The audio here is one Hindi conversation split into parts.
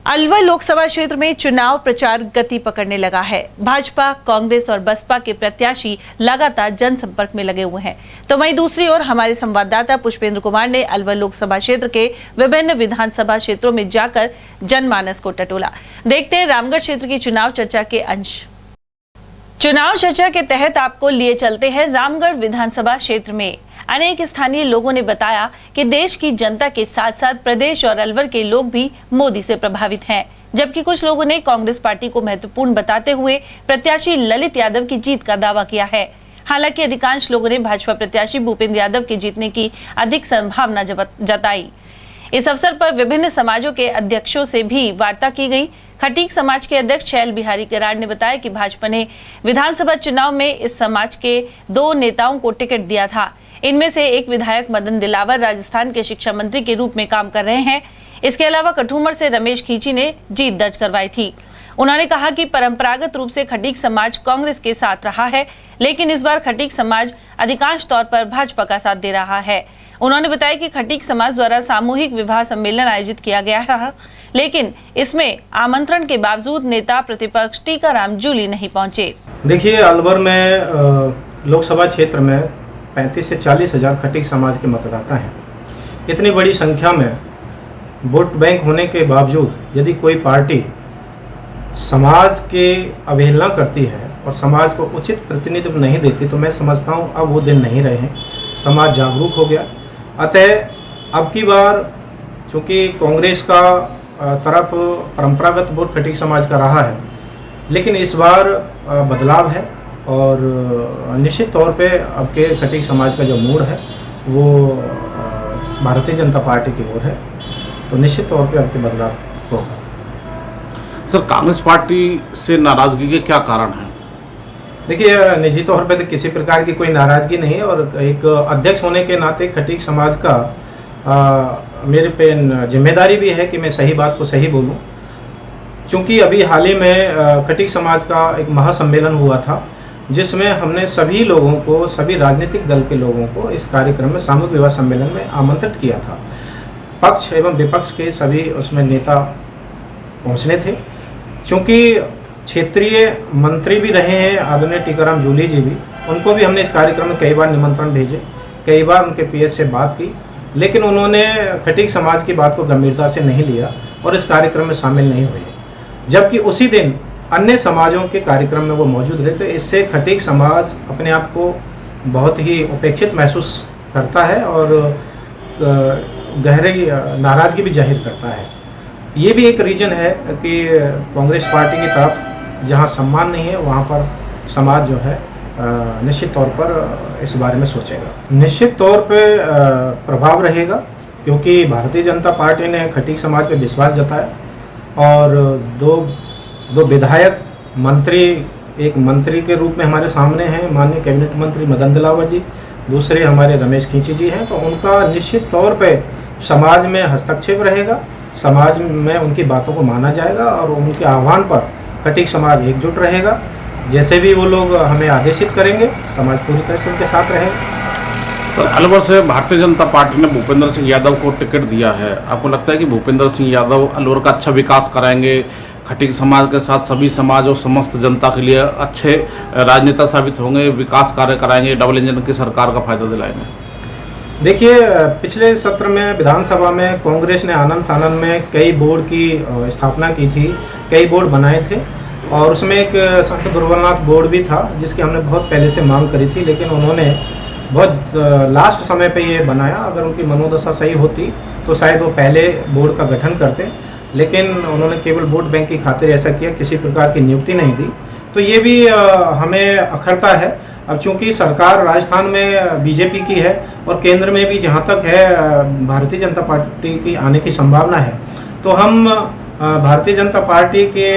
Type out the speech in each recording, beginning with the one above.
अलवर लोकसभा क्षेत्र में चुनाव प्रचार गति पकड़ने लगा है। भाजपा, कांग्रेस और बसपा के प्रत्याशी लगातार जनसंपर्क में लगे हुए हैं। तो वहीं दूसरी ओर हमारे संवाददाता पुष्पेंद्र कुमार ने अलवर लोकसभा क्षेत्र के विभिन्न विधानसभा क्षेत्रों में जाकर जनमानस को टटोला। देखते हैं रामगढ़ क्षेत्र की चुनाव चर्चा के अंश। चुनाव चर्चा के तहत आपको लिए चलते हैं रामगढ़ विधानसभा क्षेत्र में। अनेक स्थानीय लोगों ने बताया कि देश की जनता के साथ साथ प्रदेश और अलवर के लोग भी मोदी से प्रभावित हैं, जबकि कुछ लोगों ने कांग्रेस पार्टी को महत्वपूर्ण बताते हुए प्रत्याशी ललित यादव की जीत का दावा किया है। हालांकि अधिकांश लोगों ने भाजपा प्रत्याशी भूपेंद्र यादव के जीतने की अधिक संभावना जताई। इस अवसर पर विभिन्न समाजों के अध्यक्षों से भी वार्ता की गई। खटीक समाज के अध्यक्ष शैल बिहारी कराड़ ने बताया कि भाजपा ने विधानसभा चुनाव में इस समाज के 2 नेताओं को टिकट दिया था। इनमें से एक विधायक मदन दिलावर राजस्थान के शिक्षा मंत्री के रूप में काम कर रहे हैं। इसके अलावा कठूमर से रमेश खींची ने जीत दर्ज करवाई थी। उन्होंने कहा कि परंपरागत रूप से खटीक समाज कांग्रेस के साथ रहा है, लेकिन इस बार खटीक समाज अधिकांश तौर पर भाजपा का साथ दे रहा है। उन्होंने बताया कि खटीक समाज द्वारा सामूहिक विवाह सम्मेलन आयोजित किया गया है, लेकिन इसमें आमंत्रण के बावजूद नेता प्रतिपक्ष टीकाराम जूली नहीं पहुंचे। देखिए, अलवर में लोकसभा क्षेत्र में 35 से 40 हजार खटीक समाज के मतदाता हैं। इतनी बड़ी संख्या में वोट बैंक होने के बावजूद यदि कोई पार्टी समाज के अवहेलना करती है और समाज को उचित प्रतिनिधित्व नहीं देती, तो मैं समझता हूँ अब वो दिन नहीं रहे हैं। समाज जागरूक हो गया। अतः अब की बार चूँकि कांग्रेस का तरफ परंपरागत वोट खटीक समाज का रहा है, लेकिन इस बार बदलाव है और निश्चित तौर पे अब के खटीक समाज का जो मूड है वो भारतीय जनता पार्टी की ओर है, तो निश्चित तौर पे अब के बदलाव होगा। सर, कांग्रेस पार्टी से नाराजगी के क्या कारण हैं? देखिए, निजी तौर पे तो किसी प्रकार की कोई नाराजगी नहीं है और एक अध्यक्ष होने के नाते खटीक समाज का मेरे पे जिम्मेदारी भी है कि मैं सही बात को सही बोलूं। चूँकि अभी हाल ही में खटीक समाज का एक महासम्मेलन हुआ था, जिसमें हमने सभी लोगों को, सभी राजनीतिक दल के लोगों को इस कार्यक्रम में सामूहिक विवाह सम्मेलन में आमंत्रित किया था। पक्ष एवं विपक्ष के सभी उसमें नेता पहुंचने थे। चूँकि क्षेत्रीय मंत्री भी रहे हैं आदरणीय टीकाराम जूली जी भी, उनको भी हमने इस कार्यक्रम में कई बार निमंत्रण भेजे, कई बार उनके पीएस से बात की, लेकिन उन्होंने खटीक समाज की बात को गंभीरता से नहीं लिया और इस कार्यक्रम में शामिल नहीं हुए। जबकि उसी दिन अन्य समाजों के कार्यक्रम में वो मौजूद रहे, तो इससे खटीक समाज अपने आप को बहुत ही उपेक्षित महसूस करता है और गहरी नाराज़गी भी जाहिर करता है। ये भी एक रीज़न है कि कांग्रेस पार्टी की तरफ जहां सम्मान नहीं है, वहां पर समाज जो है निश्चित तौर पर इस बारे में सोचेगा। निश्चित तौर पे प्रभाव रहेगा, क्योंकि भारतीय जनता पार्टी ने खटीक समाज पे विश्वास जताया और दो विधायक मंत्री, एक मंत्री के रूप में हमारे सामने हैं माननीय कैबिनेट मंत्री मदन दिलावर जी, दूसरे हमारे रमेश खींची जी हैं, तो उनका निश्चित तौर पे समाज में हस्तक्षेप रहेगा, समाज में उनकी बातों को माना जाएगा और उनके आह्वान पर खटीक समाज एकजुट रहेगा। जैसे भी वो लोग हमें आदेशित करेंगे, समाज पूरी तरह से उनके साथ रहेगा। पर अलवर से भारतीय जनता पार्टी ने भूपेंद्र सिंह यादव को टिकट दिया है। आपको लगता है कि भूपेंद्र सिंह यादव अलवर का अच्छा विकास कराएंगे, खटीक समाज के साथ सभी समाज और समस्त जनता के लिए अच्छे राजनेता साबित होंगे, विकास कार्य कराएंगे, डबल इंजन की सरकार का फायदा दिलाएंगे? देखिए, पिछले सत्र में विधानसभा में कांग्रेस ने आनंद फानंद में कई बोर्ड की स्थापना की थी, कई बोर्ड बनाए थे और उसमें एक संत दुर्बलनाथ बोर्ड भी था, जिसकी हमने बहुत पहले से मांग करी थी, लेकिन उन्होंने बहुत लास्ट समय पे ये बनाया। अगर उनकी मनोदशा सही होती तो शायद वो पहले बोर्ड का गठन करते, लेकिन उन्होंने केवल वोट बैंक की खातिर ऐसा किया, किसी प्रकार की नियुक्ति नहीं दी। तो ये भी हमें अखरता है। अब चूंकि सरकार राजस्थान में बीजेपी की है और केंद्र में भी जहाँ तक है भारतीय जनता पार्टी की आने की संभावना है, तो हम भारतीय जनता पार्टी के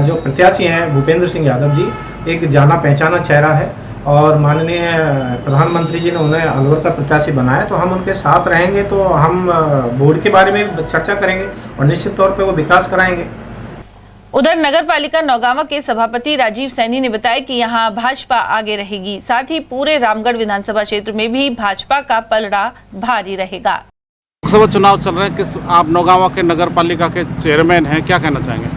जो प्रत्याशी हैं भूपेंद्र सिंह यादव जी एक जाना पहचाना चेहरा है और माननीय प्रधानमंत्री जी ने उन्हें अलवर का प्रत्याशी बनाया, तो हम उनके साथ रहेंगे। तो हम बोर्ड के बारे में चर्चा करेंगे और निश्चित तौर पे वो विकास कराएंगे। उधर नगर पालिका नौगांवा के सभापति राजीव सैनी ने बताया कि यहां भाजपा आगे रहेगी, साथ ही पूरे रामगढ़ विधानसभा क्षेत्र में भी भाजपा का पलड़ा भारी रहेगा। लोकसभा चुनाव चल रहे हैं, किस आप नौगांवा के नगर पालिका के चेयरमैन हैं, क्या कहना चाहेंगे?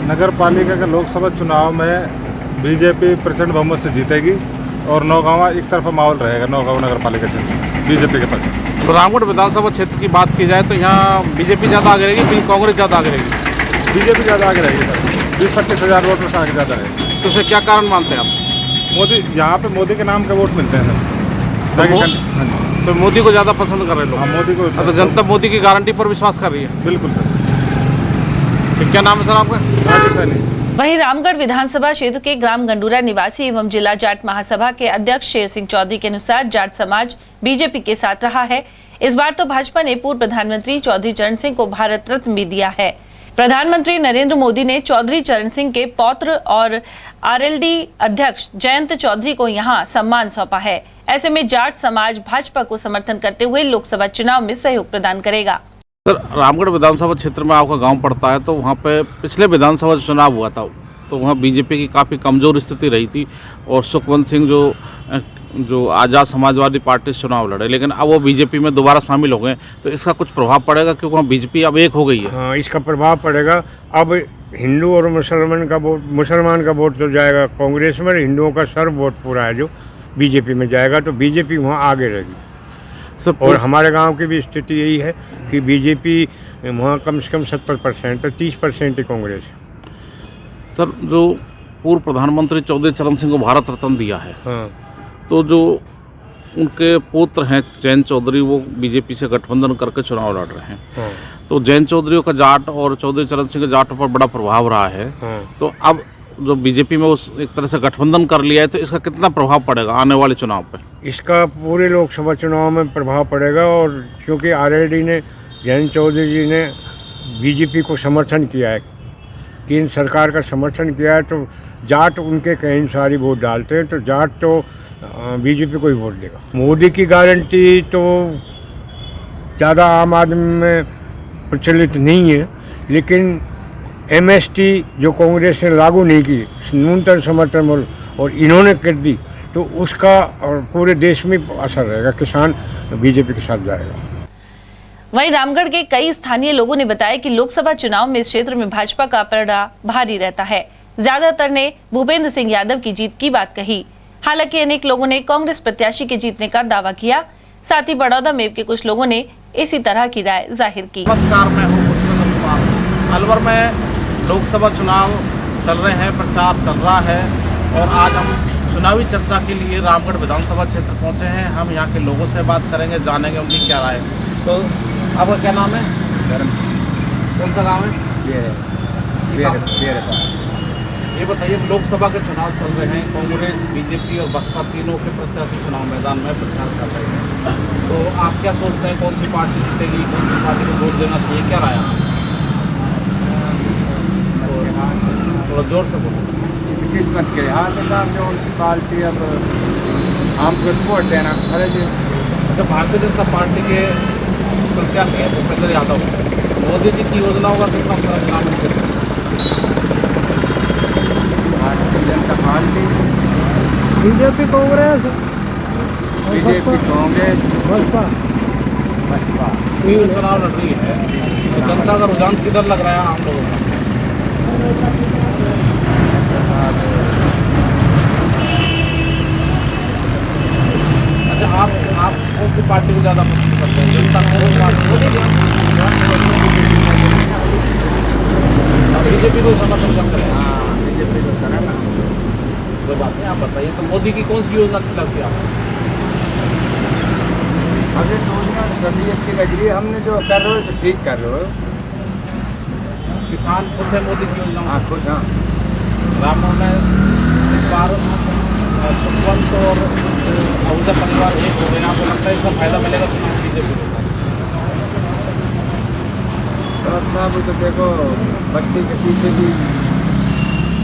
नगर पालिका के लोकसभा चुनाव में बीजेपी प्रचंड बहुमत से जीतेगी और नौगांवा एक तरफा माहौल रहेगा। नौगांवा नगर पालिका क्षेत्र बीजेपी के पक्ष। तो रामगढ़ विधानसभा क्षेत्र की बात की जाए तो यहाँ बीजेपी ज़्यादा आगे रहेगी, फिर कांग्रेस ज़्यादा आगे रहेगी? बीजेपी ज़्यादा आगे रहेगी सर, 20-25 वोट में आगे ज़्यादा रहेगी। तो उसे क्या कारण मानते हैं आप? मोदी, यहाँ पे मोदी के नाम के वोट मिलते हैं सर। तो मोदी को ज़्यादा पसंद कर रहे लोग? हाँ, मोदी को। तो जनता मोदी की गारंटी पर विश्वास कर रही है? बिल्कुल सर। क्या नाम है सर आपका? राजेश सैनी। वहीं रामगढ़ विधानसभा क्षेत्र के ग्राम गंडूरा निवासी एवं जिला जाट महासभा के अध्यक्ष शेर सिंह चौधरी के अनुसार जाट समाज बीजेपी के साथ रहा है। इस बार तो भाजपा ने पूर्व प्रधानमंत्री चौधरी चरण सिंह को भारत रत्न भी दिया है। प्रधानमंत्री नरेंद्र मोदी ने चौधरी चरण सिंह के पौत्र और आरएलडी अध्यक्ष जयंत चौधरी को यहां सम्मान सौंपा है। ऐसे में जाट समाज भाजपा को समर्थन करते हुए लोकसभा चुनाव में सहयोग प्रदान करेगा। सर, रामगढ़ विधानसभा क्षेत्र में आपका गांव पड़ता है, तो वहाँ पे पिछले विधानसभा चुनाव हुआ था तो वहाँ बीजेपी की काफ़ी कमज़ोर स्थिति रही थी और सुखवंत सिंह जो आज़ाद समाजवादी पार्टी से चुनाव लड़े, लेकिन अब वो बीजेपी में दोबारा शामिल हो गए, तो इसका कुछ प्रभाव पड़ेगा क्योंकि वहाँ बीजेपी अब एक हो गई है? हाँ, इसका प्रभाव पड़ेगा। अब हिंदू और मुसलमान का वोट तो जाएगा कांग्रेस में, हिंदुओं का सर्व वोट पूरा है जो बीजेपी में जाएगा, तो बीजेपी वहाँ आगे रहेगी। और हमारे गांव की भी स्थिति यही है कि बीजेपी वहाँ कम से कम 70% तो 30% ही कांग्रेस है। सर, जो पूर्व प्रधानमंत्री चौधरी चरण सिंह को भारत रत्न दिया है, हाँ, तो जो उनके पुत्र हैं जयंत चौधरी, वो बीजेपी से गठबंधन करके चुनाव लड़ रहे हैं। हाँ, तो जयंत चौधरी का जाट और चौधरी चरण सिंह के जाट पर बड़ा प्रभाव रहा है। हाँ। तो अब जो बीजेपी में उस एक तरह से गठबंधन कर लिया है, तो इसका कितना प्रभाव पड़ेगा आने वाले चुनाव पर? इसका पूरे लोकसभा चुनाव में प्रभाव पड़ेगा। और क्योंकि आरएलडी ने, जयंत चौधरी जी ने बीजेपी को समर्थन किया है, केंद्र सरकार का समर्थन किया है, तो जाट उनके कई सारी वोट डालते हैं, तो जाट तो बीजेपी को ही वोट देगा। मोदी की गारंटी तो ज़्यादा आम आदमी में प्रचलित नहीं है, लेकिन एमएसटी जो कांग्रेस ने लागू नहीं की, न्यूनतम समर्थन मूल्य, और इन्होंने कर दी, तो उसका और पूरे देश में असर रहेगा। किसान बीजेपी के साथ जाएगा। वहीं रामगढ़ के कई स्थानीय लोगों ने बताया कि लोकसभा चुनाव में इस क्षेत्र में भाजपा का पलड़ा भारी रहता है। ज्यादातर ने भूपेंद्र सिंह यादव की जीत की बात कही। हालांकि अनेक लोगों ने कांग्रेस प्रत्याशी के जीतने का दावा किया। साथ ही बड़ौदा में के कुछ लोगों ने इसी तरह की राय जाहिर की। नमस्कार, मैं हूँ पुष्पेंद्र कुमार। अलवर में लोकसभा चुनाव चल रहे हैं, प्रचार चल रहा है और आज हम चुनावी चर्चा के लिए रामगढ़ विधानसभा क्षेत्र पहुंचे हैं। हम यहाँ के लोगों से बात करेंगे, जानेंगे उनकी क्या राय है। तो आपका क्या नाम है? कौन सा गाँव है? ये बताइए, लोकसभा के चुनाव चल रहे हैं, कांग्रेस, बीजेपी और बसपा तीनों के प्रत्याशी चुनाव मैदान में प्रचार कर रहे हैं, तो आप क्या सोचते हैं, कौन सी पार्टी जीतेगी, कौन सी पार्टी को वोट देना चाहिए, क्या राय है? थोड़ा जोर से बोलो। किस्मत के हाथ में साहब, जो उनकी पार्टी अब हमको वोट देना अरे जी। अच्छा, भारतीय जनता पार्टी के प्रत्याशी हैं भूपेंद्र यादव, मोदी जी की योजनाओं का कितना फर्क ग्रामीण क्षेत्र? भारतीय जनता पार्टी, बीजेपी, कांग्रेस, बीजेपी, कांग्रेस, बसपा तीन चुनाव लड़ रही है, तो जनता का रुझान किधर लग रहा है आम लोगों का? अच्छा, आप कौन सी पार्टी को ज़्यादा पसंद करते हैं? जनता बीजेपी को समर्थन करते हैं? हाँ, बीजेपी को करेगा। कोई बात नहीं, आप बताइए, तो मोदी की कौन सी योजना अच्छी लगती है आपको? अभी योजना सभी अच्छी लग रही है, हमने जो कर रहे हो तो ठीक कर रहे हो। किसान खुश है मोदी की योजना? हाँ, खुश। हाँ, रामगढ़ में इस बार सुखवंत और आहूजा परिवार एक हो गए, आपको लगता है इसका फायदा मिलेगा चुनाव बीजेपी को? तो साहब तो देखो, बस्ती के पीछे भी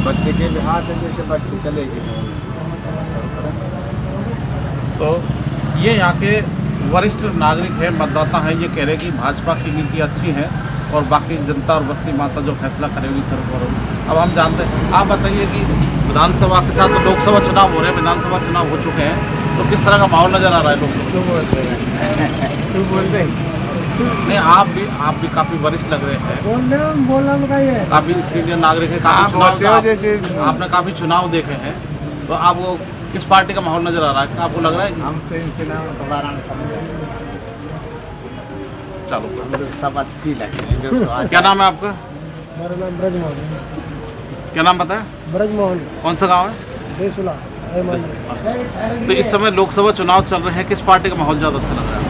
बस्ती के भी हाथ है, जैसे बस्ती चलेगी तो ये यहाँ के वरिष्ठ नागरिक हैं, मतदाता हैं, ये कह रहे हैं कि भाजपा की नीति अच्छी है और बाकी जनता और बस्ती माता जो फैसला करेगी सर करोगी। अब हम जानते हैं, आप बताइए कि विधानसभा के साथ तो लोकसभा चुनाव हो रहे हैं, विधानसभा चुनाव हो चुके हैं, तो किस तरह का माहौल नज़र आ रहा है लोकसभा? क्यों बोलते हैं नहीं, आप भी काफी वरिष्ठ लग रहे हैं, बोलना का ये काफी सीनियर नागरिक है, आपने काफी चुनाव देखे हैं, तो आपको किस पार्टी का माहौल नजर आ रहा है? आपको लग रहा है हम तो इनके नाम दोबारा नहीं समझे, चलो सब अच्छी लगे। क्या नाम है आपका? मेरा नाम ब्रजमोहन। क्या नाम बताया? ब्रजमोहन कौन सा गाँव है? देसुला। तो इस समय लोकसभा चुनाव चल रहे हैं, किस पार्टी का माहौल ज़्यादा अच्छा लग रहा है?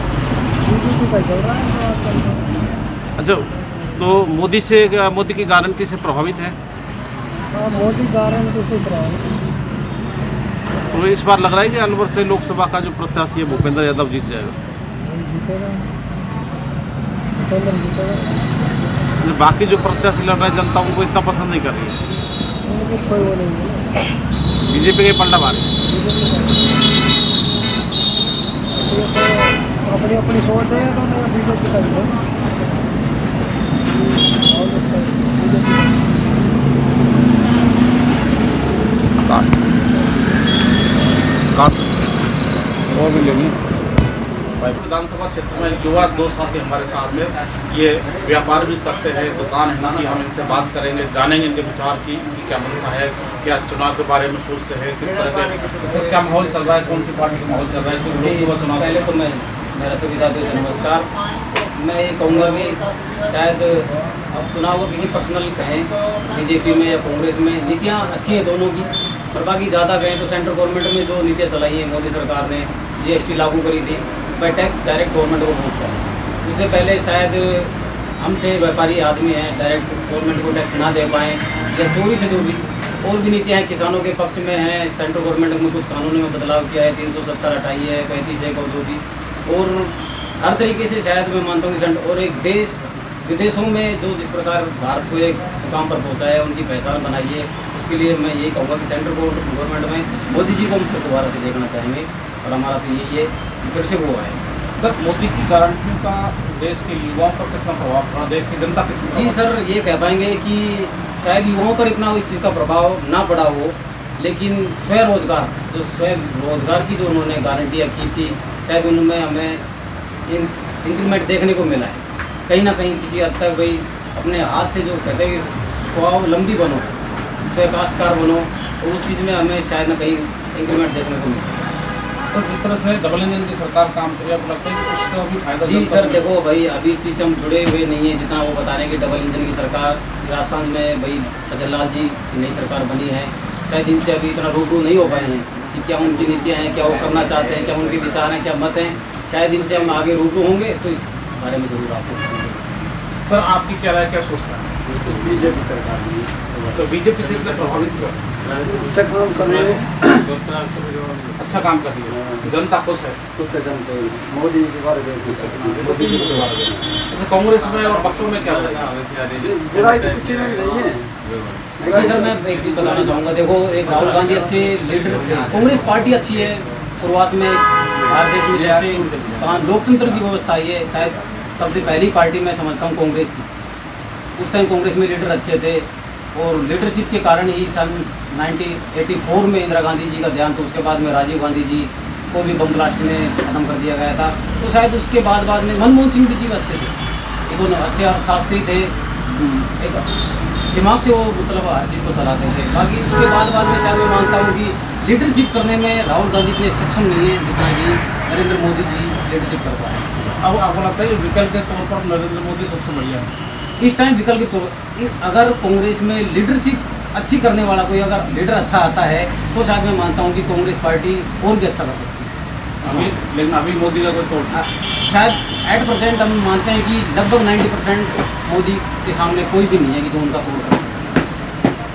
बीजेपी का चल रहा है। अच्छा, तो मोदी की गारंटी से प्रभावित है, मोदी गारंटी से प्रभावित। तो इस बार लग रहा है कि अलवर से लोकसभा का जो प्रत्याशी है भूपेंद्र यादव जीत जाएगा। जीतेगा, भूपेंद्र जीतेगा। बाकी जो प्रत्याशी लड़ रहे हैं जनता उनको इतना पसंद नहीं कर रही है, उनको कोई वो नहीं है। बीजेपी के पलटा मारे। अपनी अपनी सोच है तो बीजेपी का ही है। वो भी लेंगे। विधानसभा क्षेत्र में युवा दो साथी हमारे साथ में, ये व्यापार भी करते हैं, दुकान है इनकी, हम इनसे बात करेंगे, जानेंगे इनके विचार की क्या मंशा है, क्या चुनाव के बारे में सोचते हैं, किस तरह के क्या माहौल चल रहा है, कौन सी पार्टी का माहौल चल रहा है लोकसभा चुनाव। पहले तो मैं मेरा सभी साथियों से नमस्कार। मैं ये कहूँगा कि शायद अब चुनाव को किसी पर्सनल कहें, बीजेपी में या कांग्रेस में नीतियाँ अच्छी हैं दोनों की, और बाकी ज़्यादा कहें तो सेंट्रल गवर्नमेंट में जो नीतियाँ चलाई हैं मोदी सरकार ने, GST लागू करी थी, वह टैक्स डायरेक्ट गवर्नमेंट को पहुँचता है। उससे पहले शायद हम थे व्यापारी आदमी हैं, डायरेक्ट गवर्नमेंट को टैक्स ना दे पाएँ, या चोरी से जो भी और भी नीतियाँ हैं किसानों के पक्ष में हैं। सेंट्रल गवर्नमेंट में कुछ कानूनों में बदलाव किया है, 370 हटाई है, 35 और जो भी, और हर तरीके से शायद मैं मानता हूँ कि और एक देश विदेशों में जो जिस प्रकार भारत को एक मुकाम पर पहुँचाया है, उनकी पहचान बनाई है, उसके लिए मैं यही कहूँगा कि सेंट्रल गवर्नमेंट में मोदी जी को हम फिर दोबारा से देखना चाहेंगे, और हमारा तो यही है कि फिर से वो आए। सर, मोदी की गारंटियों का देश के युवाओं पर कितना प्रभाव पड़ा, देश की जनता पर? जी सर, ये कह पाएंगे कि शायद युवाओं पर इतना इस चीज़ का प्रभाव ना पड़ा हो, लेकिन स्वरोजगार जो स्वरोजगार की जो उन्होंने गारंटियाँ की थी, शायद उनमें हमें इंक्रीमेंट देखने को मिला है। कहीं ना कहीं किसी हद तक भाई अपने हाथ से जो कहते हैं कि स्वावलंबी बनो, स्वकाश्तकार बनो, तो उस चीज़ में हमें शायद ना कहीं इंक्रीमेंट देखने को मिला। तो जिस तरह से डबल इंजन की सरकार काम कर रही है, आपको लगता है कि उसका भी फायदा? जी सर, देखो भाई अभी इस चीज़ से हम जुड़े हुए नहीं हैं, जितना वो बता रहे हैं कि डबल इंजन की सरकार राजस्थान में भाई खजरलाल जी की नई सरकार बनी है, शायद इनसे अभी इतना रूबरू नहीं हो पाए हैं कि क्या उनकी नीतियाँ हैं, क्या वो करना चाहते हैं, क्या उनके विचार हैं, क्या मत हैं। शायद इनसे हम आगे रूबरू होंगे तो इस बारे में जरूर आपको। सर, आपकी क्या राय, क्या सोचता है? बीजेपी सरकार तो बीजेपी से इतना प्रभावित क्यों? अच्छा काम कर रहे हैं, अच्छा काम कर रही है, जनता खुश है, उससे जनता मोदी के बारे में अच्छा, कांग्रेस में और बसों में क्या बुराई तो कुछ नहीं है। जी सर, मैं एक चीज़ बताना चाहूँगा, देखो एक राहुल गांधी अच्छे लीडर थे, कांग्रेस पार्टी अच्छी है, शुरुआत में भारत देश में जैसे लोकतंत्र की व्यवस्था आई है, शायद सबसे पहली पार्टी मैं समझता हूँ कांग्रेस थी। उस टाइम कांग्रेस में लीडर अच्छे थे, और लीडरशिप के कारण ही सन 1984 में इंदिरा गांधी जी का ध्यान, तो उसके बाद में राजीव गांधी जी को भी बम ब्लास्ट में खत्म कर दिया गया था। तो शायद उसके बाद में मनमोहन सिंह जी भी अच्छे थे, एक अच्छे अर्थशास्त्री थे, एक दिमाग से वो मतलब हर चीज़ को चलाते थे। बाकी उसके बाद में शायद मैं मानता हूँ कि लीडरशिप करने में राहुल गांधी इतने सक्षम नहीं है जितना कि नरेंद्र मोदी जी लीडरशिप कर पाए। अब आपको लगता है कि विकल्प के तौर पर नरेंद्र मोदी सबसे बढ़िया है? इस टाइम विकल्प के तौर अगर कांग्रेस में लीडरशिप अच्छी करने वाला कोई अगर लीडर अच्छा आता है तो शायद मैं मानता हूँ कि कांग्रेस पार्टी और भी अच्छा कर सकती है। लेकिन अभी मोदी का कोई तोड़ शायद 8% हम मानते हैं कि लगभग 90% मोदी के सामने कोई भी नहीं है कि जो उनका तोड़ कर।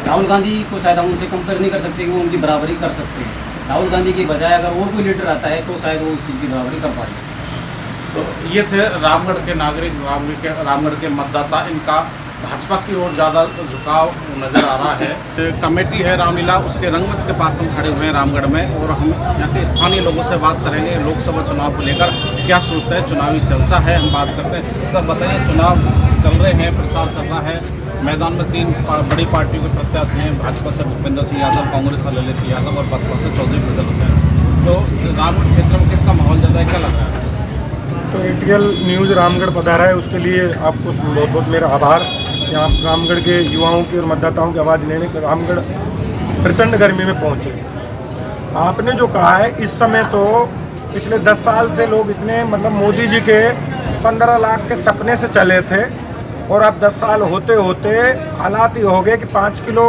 राहुल गांधी को शायद हम उनसे कंपेयर नहीं कर सकते कि वो उनकी बराबरी कर सकते हैं। राहुल गांधी की बजाय अगर और कोई लीडर आता है तो शायद वो उस चीज़ की बराबरी कर पाएंगे। तो ये थे रामगढ़ के नागरिक, रामगढ़ के मतदाता, इनका भाजपा की ओर ज़्यादा झुकाव नज़र आ रहा है। तो कमेटी है रामलीला, उसके रंगमंच के पास हम खड़े हुए हैं रामगढ़ में, और हम यहाँ के स्थानीय लोगों से बात करेंगे लोकसभा चुनाव को लेकर क्या सोचते हैं, चुनावी चर्चा है, हम बात करते हैं। सर बताइए, चुनाव चल रहे हैं, प्रचार चल रहा है, मैदान में 3 बड़ी पार्टियों के प्रत्याशी हैं, भाजपा से भूपेंद्र सिंह यादव, कांग्रेस का ललित यादव और बसपा से चौधरी फजल हुसैन। तो रामगढ़ क्षेत्र में किसका माहौल ज़्यादा है, क्या लग रहा है? तो एटीएल न्यूज़ रामगढ़ पधारा है, उसके लिए आपको बहुत बहुत मेरा आभार कि आप रामगढ़ के युवाओं की और मतदाताओं की आवाज़ लेने के रामगढ़ प्रचंड गर्मी में पहुंचे। आपने जो कहा है, इस समय तो पिछले 10 साल से लोग इतने मतलब मोदी जी के 15 लाख के सपने से चले थे, और अब 10 साल होते होते हालात ये हो गए कि 5 किलो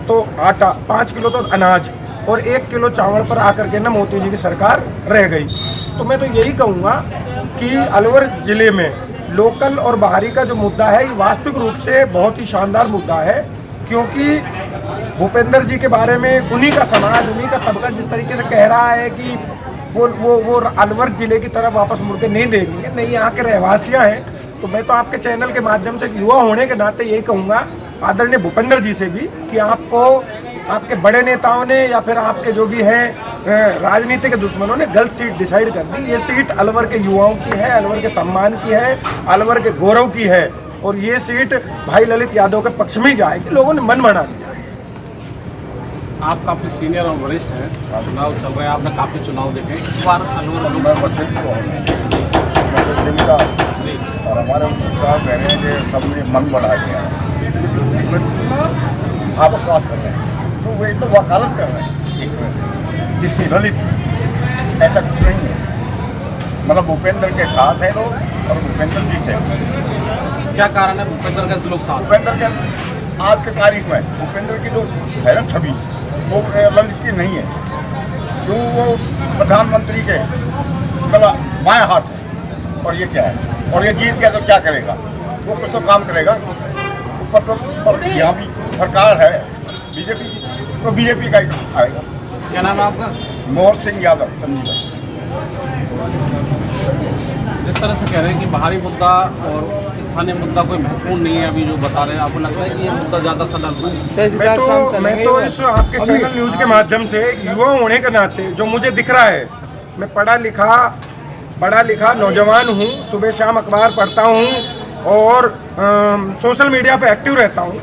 तो आटा, 5 किलो तो अनाज और 1 किलो चावल पर आकर के ना मोदी जी की सरकार रह गई। तो मैं तो यही कहूँगा कि अलवर ज़िले में लोकल और बाहरी का जो मुद्दा है, ये वास्तविक रूप से बहुत ही शानदार मुद्दा है, क्योंकि भूपेंद्र जी के बारे में उन्हीं का समाज, उन्हीं का तबका जिस तरीके से कह रहा है कि वो अलवर ज़िले की तरफ वापस मुड़ के नहीं देंगे, नहीं यहाँ के रहवासियाँ हैं। तो मैं तो आपके चैनल के माध्यम से युवा होने के नाते यही कहूँगा आदरणीय भूपेंद्र जी से भी कि आपको आपके बड़े नेताओं ने या फिर आपके जो भी हैं राजनीति के दुश्मनों ने गलत सीट डिसाइड कर दी। ये सीट अलवर के युवाओं की है, अलवर के सम्मान की है, अलवर के गौरव की है, और ये सीट भाई ललित यादव के पक्ष में ही जाएगी। लोगों ने मन बना लिया। आप काफ़ी सीनियर और वरिष्ठ हैं, चुनाव चल रहे हैं, आपने काफ़ी चुनाव देखे, इस बार अलवर और हमारे साहब कह रहे हैं कि सबने मन बढ़ा दिया है, आप विश्वास कर रहे हैं, तो वे तो वकालत कर रहे हैं जिसकी दलित, ऐसा कुछ नहीं है। मतलब भूपेंद्र के साथ है लोग और भूपेंद्र जी थे। क्या कारण है भूपेंद्र के लोग साथ? भूपेंद्र के आज के तारीख में भूपेंद्र की जो है ना छवि, वो ललित की नहीं है। जो वो प्रधानमंत्री के मतलब बाएं हाथ है, और ये क्या है, और ये जीत गया तो क्या करेगा, वो कुछ तो काम करेगा ऊपर। तो यहाँ भी सरकार है बीजेपी, तो बीजेपी का ही आएगा। क्या नाम है आपका? मोहर सिंह यादव। जिस तरह से कह रहे हैं कि बाहरी मुद्दा और स्थानीय मुद्दा कोई महत्वपूर्ण नहीं है, अभी जो बता रहे हैं, आपको लगता है कि ये मुद्दा ज़्यादा सडन है? मैं तो इस आपके चैनल न्यूज़ के माध्यम से युवा होने के नाते जो मुझे दिख रहा है, मैं पढ़ा लिखा नौजवान हूँ, सुबह शाम अखबार पढ़ता हूँ और सोशल मीडिया पे एक्टिव रहता हूँ।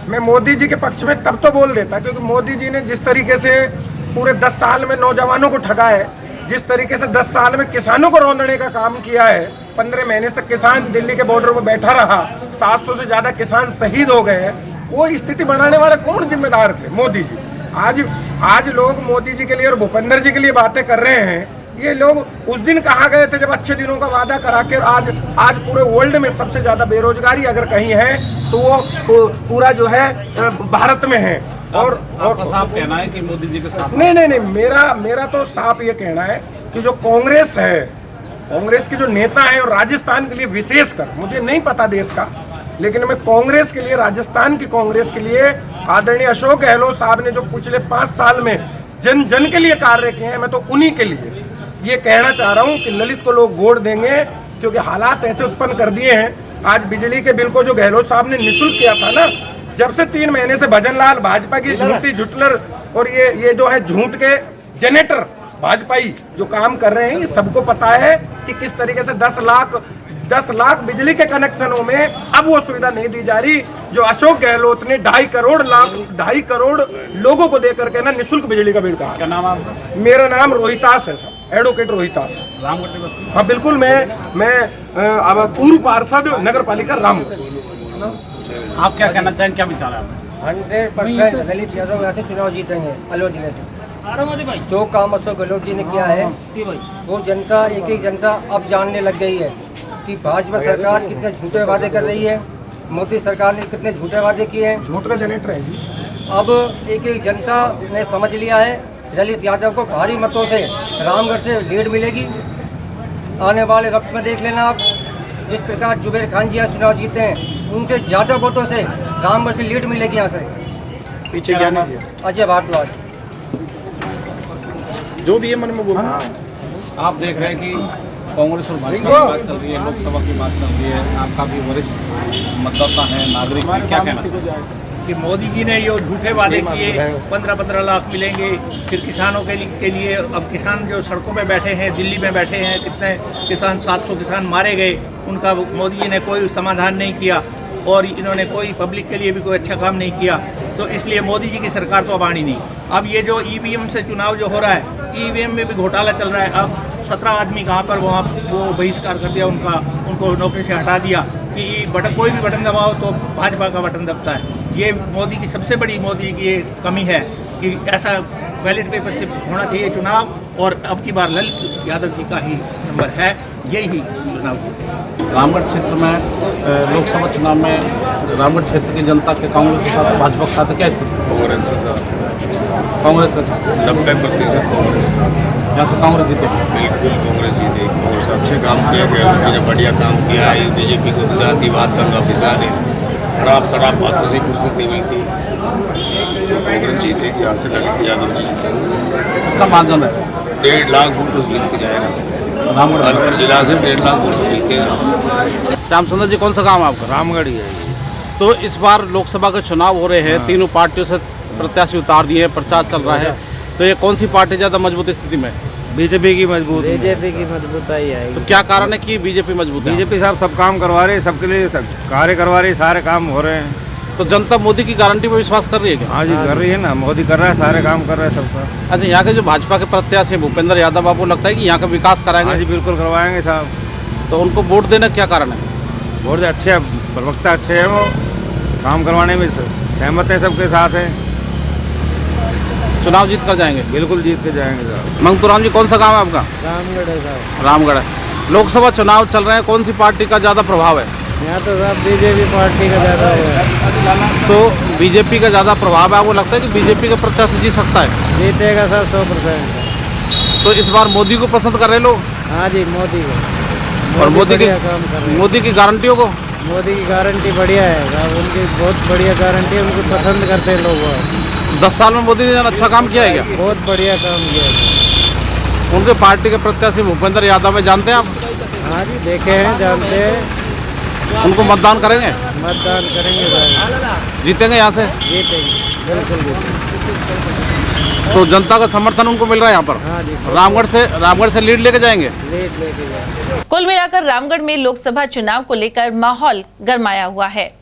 मैं मोदी जी के पक्ष में तब तो बोल देता, क्योंकि मोदी जी ने जिस तरीके से पूरे 10 साल में नौजवानों को ठगा है, जिस तरीके से 10 साल में किसानों को रौंदने का काम किया है, 15 महीने से किसान दिल्ली के बॉर्डर पर बैठा रहा, 700 से ज़्यादा किसान शहीद हो गए हैं, वो स्थिति बनाने वाले कौन जिम्मेदार थे? मोदी जी। आज लोग मोदी जी के लिए और भूपेंद्र जी के लिए बातें कर रहे हैं। ये लोग उस दिन कहाँ गए थे जब अच्छे दिनों का वादा करा के आज पूरे वर्ल्ड में सबसे ज़्यादा बेरोजगारी अगर कहीं है तो वो पूरा जो है भारत में है। और साफ कहना है कि मोदी जी के साथ नहीं, मेरा तो साफ ये कहना है कि जो कांग्रेस है, कांग्रेस के जो नेता है, और राजस्थान के लिए विशेषकर, मुझे नहीं पता देश का, लेकिन मैं कांग्रेस के लिए, राजस्थान की कांग्रेस के लिए आदरणीय अशोक गहलोत साहब ने जो पिछले 5 साल में जन के लिए कार्य किए हैं, मैं तो उन्हीं के लिए ये कहना चाह रहा हूँ कि ललित को लोग वोट देंगे, क्योंकि हालात ऐसे उत्पन्न कर दिए हैं। आज बिजली के बिल को जो गहलोत साहब ने निःशुल्क किया था ना, जब से 3 महीने से भजन लाल भाजपा की झूठी जुटलर और ये जो है झूठ के जनरेटर भाजपाई जो काम कर रहे हैं, ये सबको पता है कि किस तरीके से 10 लाख बिजली के कनेक्शनों में अब वो सुविधा नहीं दी जा रही जो अशोक गहलोत ने 2.5 करोड़ लोगों को देकर के ना निःशुल्क बिजली का बिल कहा। क्या नाम आपका? मेरा नाम रोहितास है सर, एडवोकेट रोहितास। रामगढ़? हाँ बिल्कुल, मैं अब पूर्व पार्षद नगर पालिका रामगढ़। आप क्या कहना चाहेंगे, क्या विचार है आपका? 100% ललित यादव यहाँ से चुनाव जीतेंगे अलवर जिले से। जो काम अशोक गहलोत जी ने किया है वो जनता, एक जनता अब जानने लग गई है कि भाजपा सरकार कितने झूठे वादे कर रही है, मोदी सरकार ने कितने झूठे वादे किए हैं। झूठ का जनरेटर है जी। अब एक जनता ने समझ लिया है, ललित यादव को भारी मतों से रामगढ़ से लीड मिलेगी। आने वाले वक्त में देख लेना आप, जिस प्रकार जुबेर खान जी यहाँ चुनाव जीते हैं, उनसे ज़्यादा वोटों से रामगढ़ से लीड मिलेगी यहाँ से। पीछे क्या नाम? अजय भारद्वाज। जो भी है मन में बोलना। आप देख रहे हैं कि कांग्रेस और भाजपा की बात चल रही है, लोकसभा की बात चल रही है, आप काफ़ी वरिष्ठ मतदाता हैं, नागरिक हैं, क्या कहना कि मोदी जी ने ये झूठे वादे किए, 15-15 लाख मिलेंगे, फिर किसानों के लिए अब किसान जो सड़कों पे बैठे हैं, दिल्ली में बैठे हैं, कितने किसान 700 किसान मारे गए, उनका मोदी जी ने कोई समाधान नहीं किया, और इन्होंने कोई पब्लिक के लिए भी कोई अच्छा काम नहीं किया। तो इसलिए मोदी जी की सरकार तो अब आनी नहीं। अब ये जो ईवीएम से चुनाव जो हो रहा है, ईवीएम में भी घोटाला चल रहा है। अब 17 आदमी कहाँ पर वहाँ वो बहिष्कार कर दिया उनका, उनको नौकरी से हटा दिया कि बटन कोई भी बटन दबाओ तो भाजपा का बटन दबता है। ये मोदी की सबसे बड़ी मोदी की ये कमी है कि ऐसा बैलेट पेपर से होना चाहिए चुनाव, और अब की बार ललित यादव जी का ही नंबर है, यही चुनाव। रामगढ़ क्षेत्र में लोकसभा चुनाव में रामगढ़ क्षेत्र की जनता के कांग्रेस के साथ भाजपा के साथ क्या स्थिति? कांग्रेस के साथ, कांग्रेस के साथ 90% कांग्रेस। यहाँ से कांग्रेस जीते? बिल्कुल कांग्रेस जीतेगी। कांग्रेस अच्छे काम किया गया, उन्होंने बढ़िया काम किया है। बीजेपी को जातिवाद दंगा फिसाद शराब बातों से फुर्सत नहीं मिलती, तो कांग्रेस जीतेगी। यहाँ से ललित यादव जी जीतेंगे। इसका माध्यम है 1.5 लाख वोटों से जीत के जाएगा। रामगढ़ जिला से 1.5 लाख वोटों से जीतेगा। श्याम सुंदर जी, कौन सा काम है आपका? रामगढ़ ही है। तो इस बार लोकसभा के चुनाव हो रहे हैं, तीनों पार्टियों से प्रत्याशी उतार दिए, प्रचार चल रहा है, तो ये कौन सी पार्टी ज़्यादा मजबूत स्थिति में? बीजेपी की मजबूत, बीजेपी की मजबूताई आएगी। तो क्या कारण है कि बीजेपी मजबूत है? बीजेपी साहब सब काम करवा रहे हैं, सबके लिए सब कार्य करवा रही है, सारे काम हो रहे हैं। तो जनता मोदी की गारंटी पर विश्वास कर रही है क्या? हाँ जी, कर रही है ना, मोदी कर रहा है, सारे काम कर रहे हैं सबका। अच्छा, यहाँ के जो भाजपा के प्रत्याशी भूपेंद्र यादव, आपको लगता है कि यहाँ का विकास कराएंगे? हाँ जी, बिल्कुल करवाएंगे साहब। तो उनको वोट देने का क्या कारण है? वोट अच्छे, प्रवक्ता अच्छे हैं, वो काम करवाने में सहमत है, सबके साथ है। चुनाव जीत कर जाएंगे? बिल्कुल जीत के जाएंगे साहब। मंगतूराम जी, कौन सा गाँव है आपका? रामगढ़ है साहब। रामगढ़ है। लोकसभा चुनाव चल रहे हैं, कौन सी पार्टी का ज़्यादा प्रभाव है? यहाँ तो साहब बीजेपी पार्टी का ज़्यादा है। तो बीजेपी का ज़्यादा प्रभाव है, आपको लगता है कि बीजेपी का प्रत्याशी जीत सकता है? जीतेगा सर 100%। तो इस बार मोदी को पसंद कर रहे लोग? हाँ जी, मोदी को। और मोदी की काम कर रहे हैं। मोदी की गारंटियों को? मोदी की गारंटी बढ़िया है साहब, उनकी बहुत बढ़िया गारंटी है, उनको पसंद करते हैं लोग। 10 साल में मोदी ने अच्छा काम किया है क्या? बहुत बढ़िया काम किया है। उनके पार्टी के प्रत्याशी भूपेंद्र यादव में जानते हैं आप? हाँ जी, देखे हैं, जानते हैं। उनको मतदान करेंगे? मतदान करेंगे साहब। जीतेंगे यहाँ से? जीतेंगे, बिल्कुल जीतेंगे। तो जनता का समर्थन उनको मिल रहा है यहाँ पर? हाँ जी। रामगढ़ से लीड लेके जाएंगे? लीड लेके जाएंगे। कुल मिलाकर रामगढ़ में लोकसभा चुनाव को लेकर माहौल गरमाया हुआ है।